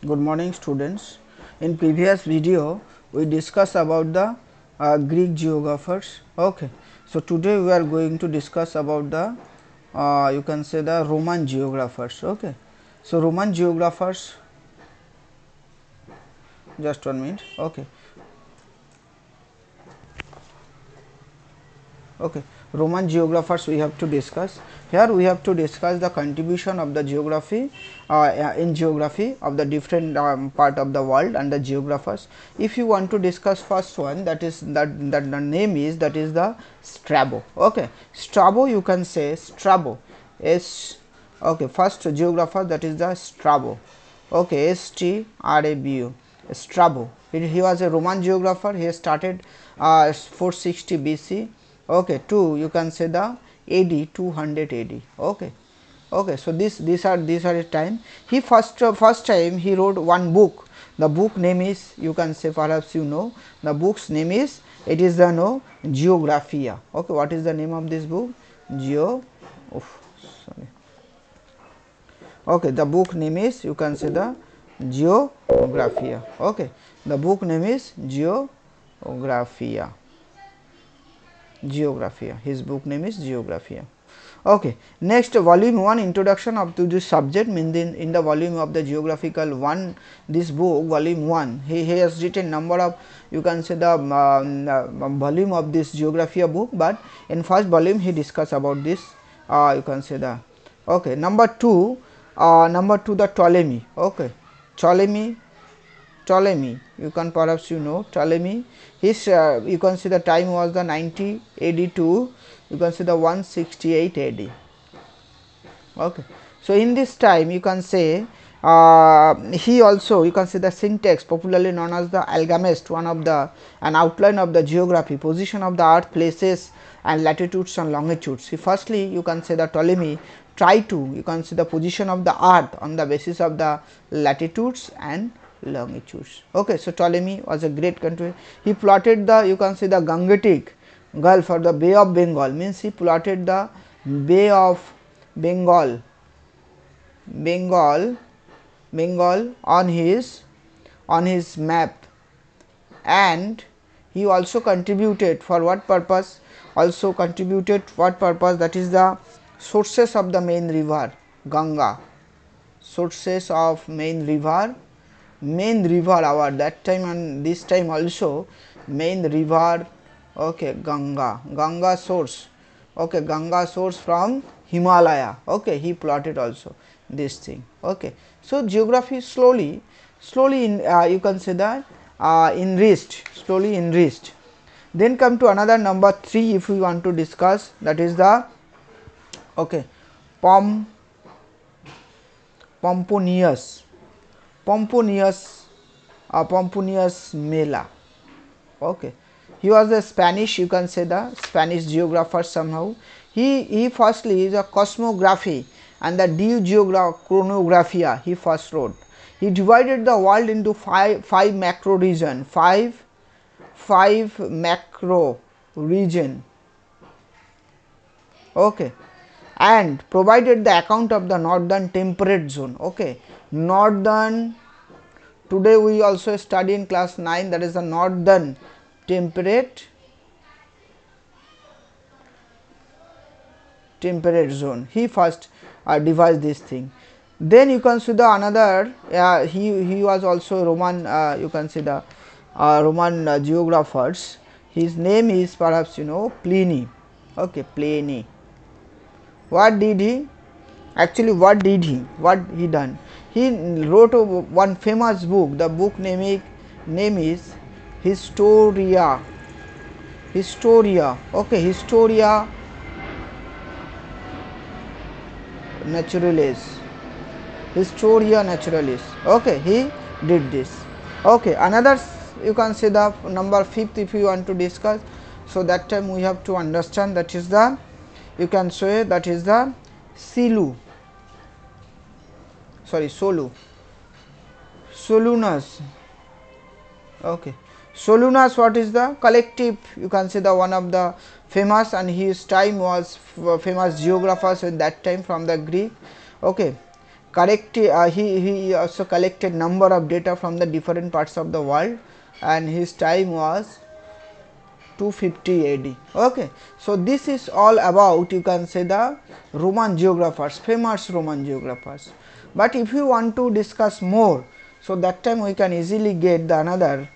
Good morning students. In previous video we discussed about the Greek geographers. Okay. So, today we are going to discuss about the you can say the Roman geographers. Okay. So, Roman geographers, just 1 minute. Okay. Okay. Roman geographers we have to discuss. Here we have to discuss the contribution of the geography in geography of the different part of the world and the geographers. If you want to discuss first one, that is that the name is, that is the Strabo. Okay. Strabo, you can say Strabo. Okay, first geographer, that is the Strabo. Okay, Strabo. Strabo. He was a Roman geographer. He started 460 BC. Okay, to you can say the AD 200 AD. Okay. Okay, so these are a time. He first time he wrote one book. The book name is, you can say, perhaps you know, the book's name is, it is the Geographia. Okay, what is the name of this book? Sorry. Okay, the book name is, you can say, the Geographia. Okay, the book name is Geographia. His book name is Geographia. Okay. Next, volume 1, introduction up to this subject, means in the volume of the geographical 1, this book volume 1, he has written number of, you can say, the volume of this Geographia book, but in first volume he discuss about this you can say the. Okay. Number 2, the Ptolemy. Okay. Ptolemy, you can perhaps you know Ptolemy. His you can see the time was the 90 AD to, you can see the 168 AD. Okay. So, in this time you can say he also, you can see the syntax, popularly known as the Almagest, one of the an outline of the geography, position of the earth, places and latitudes and longitudes. See, firstly you can say the Ptolemy try to, you can see the position of the earth on the basis of the latitudes and longitudes. Okay. So, Ptolemy was a great country. He plotted the, you can see the Gangetic Gulf or the Bay of Bengal, means he plotted the Bay of Bengal on his map, and he also contributed for what purpose? Also contributed what purpose? That is the sources of the main river Ganga, sources of main river our that time and this time also, main river. Okay, Ganga source. Okay, Ganga source from Himalaya. Okay, he plotted also this thing. Okay. So, geography slowly in you can say that slowly enriched. Then come to another number 3, if we want to discuss, that is the okay Pomponius Mela. Okay. He was a Spanish, you can say the Spanish geographer somehow. He firstly is a cosmography and the chronographia he first wrote. He divided the world into five macro region, five macro region. Okay. And provided the account of the northern temperate zone. Okay. Northern, today we also study in class 9, that is the northern temperate zone. He first devised this thing. Then you can see the another he was also Roman, you can see the Roman geographers. His name is perhaps you know Pliny. Okay, Pliny. What did he? Actually, what he done? He wrote one famous book. The book name is Historia. Okay, Historia Naturalis. Okay, he did this. Okay, another, you can say the number 5th, if you want to discuss. So, that time we have to understand, that is the, you can say, that is the Solunus. Okay. Solunus, what is the collective, you can say the one of the famous, and his time was famous geographers at that time from the Greek. Okay. he also collected number of data from the different parts of the world, and his time was 250 AD. Okay. So, this is all about, you can say, the Roman geographers, famous Roman geographers. But if you want to discuss more, so that time we can easily get the another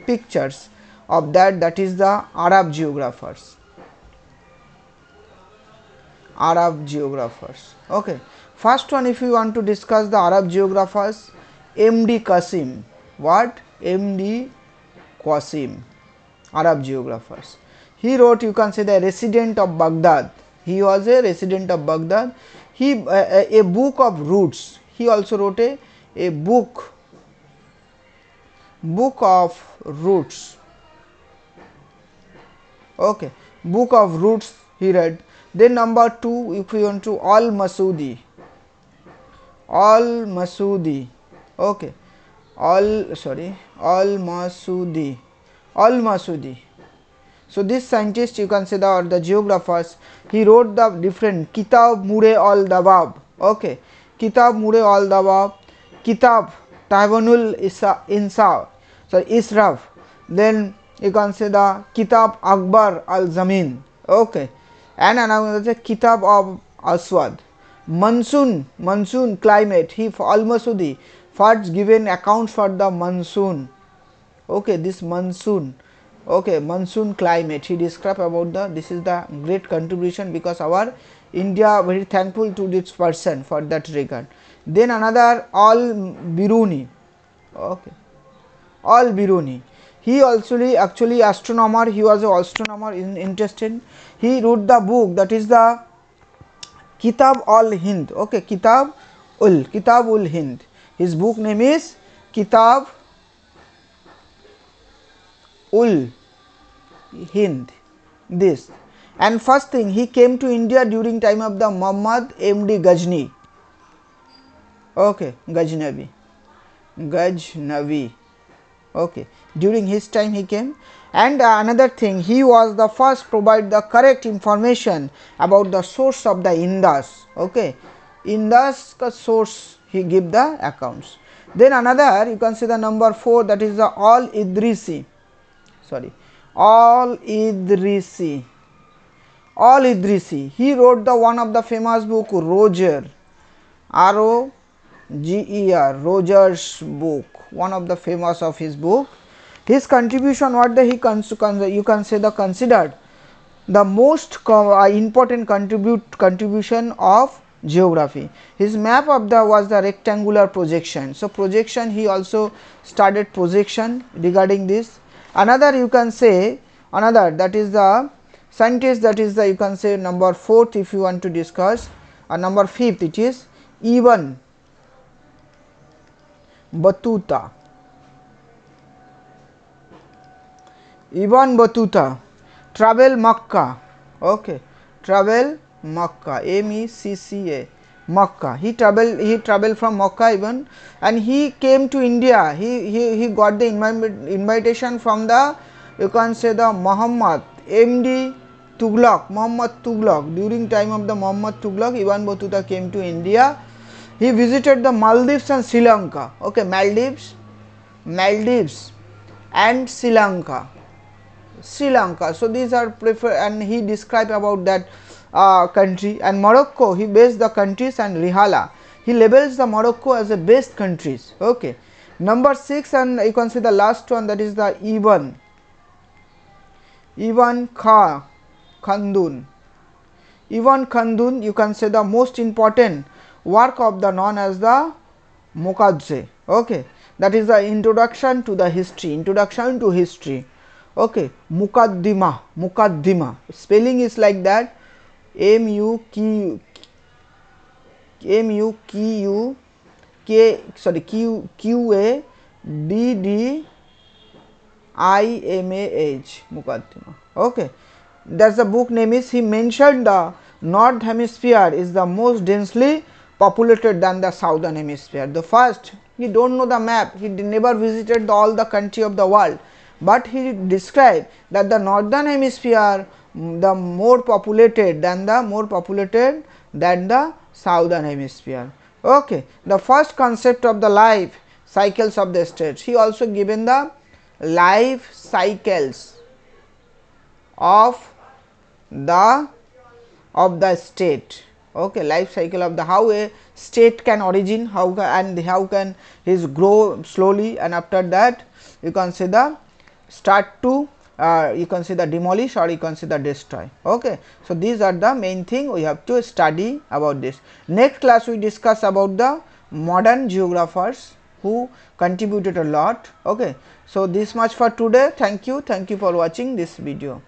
pictures of that, that is the Arab geographers. Arab geographers. Okay. First one, if you want to discuss the Arab geographers, M.D. Qasim. What? M.D. Qasim. Arab geographers. He wrote, you can say, the resident of Baghdad. He was a resident of Baghdad. He a book of roots. He also wrote a book of roots. Okay, book of roots he read. Then number 2, if you want to, Al Masudi. Okay, Al Masudi. So, this scientist, you can say, the geographers, he wrote the different Kitab Mure al Dabab. Okay, Kitab Mure al Dabab, Kitab Tabanul Israf. Then you can say the Kitab Akbar al Zamin. Okay, and another Kitab of Aswad. Monsoon climate. He Al Masudi first given account for the monsoon. Okay, this monsoon. Okay, monsoon climate. He described about the, this is the great contribution, because our India very thankful to this person for that regard. Then another Al Biruni. Okay, Al Biruni. He also actually astronomer. He was an astronomer interested. He wrote the book, that is the Kitab al Hind. Okay, Kitab ul Hind. His book name is Kitab ul Hind. This, and first thing, he came to India during time of the Muhammad M.D. Ghazni. Okay, Ghaznavi. Okay, during his time he came. And another thing, he was the first provide the correct information about the source of the Indus. Okay, Indus source he give the accounts. Then another, you can see the number 4, that is the Al Idrisi. He wrote the one of the famous book, Roger, R-O-G-E-R, Roger's book, one of the famous of his book. His contribution, what the you can say the considered the most important contribution of geography. His map of the was the rectangular projection. So, projection, he also started projection regarding this. Another, you can say, another, that is the scientist, that is the, you can say, number 4th if you want to discuss, or number 5th, it is Ibn Battuta. Travel Makkah. Okay, travel Makkah, M-E-C-C-A, Makkah. He traveled from Makkah even, and he came to India. He got the invitation from the, you can say, the Muhammad M.D. Tughlaq. During time of the Muhammad Tughlaq, Ibn Battuta came to India. He visited the Maldives and Sri Lanka. Okay, Maldives and Sri Lanka. So, these are prefer, and he described about that country. And Morocco, he based the countries, and Rihala, he labels the Morocco as the best countries. Okay, number 6, and you can see the last one, that is the Ibn Khaldun. You can say the most important work of the known as the Muqaddimah. Okay, that is the introduction to history. Okay, Muqaddimah. Spelling is like that, Q-U-A-D-D-I-M-A-H, Muqaddimah. Okay, that's the book name is. He mentioned the North Hemisphere is the most densely populated than the Southern Hemisphere. The first, he don't know the map, he never visited all the country of the world, but he described that the Northern Hemisphere the more populated than the Southern Hemisphere. Okay, the first concept of the life cycles of the states. He also given the life cycles of the state. Okay, life cycle of the how a state can origin, how and how can his grow slowly, and after that you can see the start to you can see the demolish, or you can see the destroy. Okay, so these are the main thing we have to study about this. Next class we discuss about the modern geographers who contributed a lot. Okay, so this much for today. Thank you for watching this video.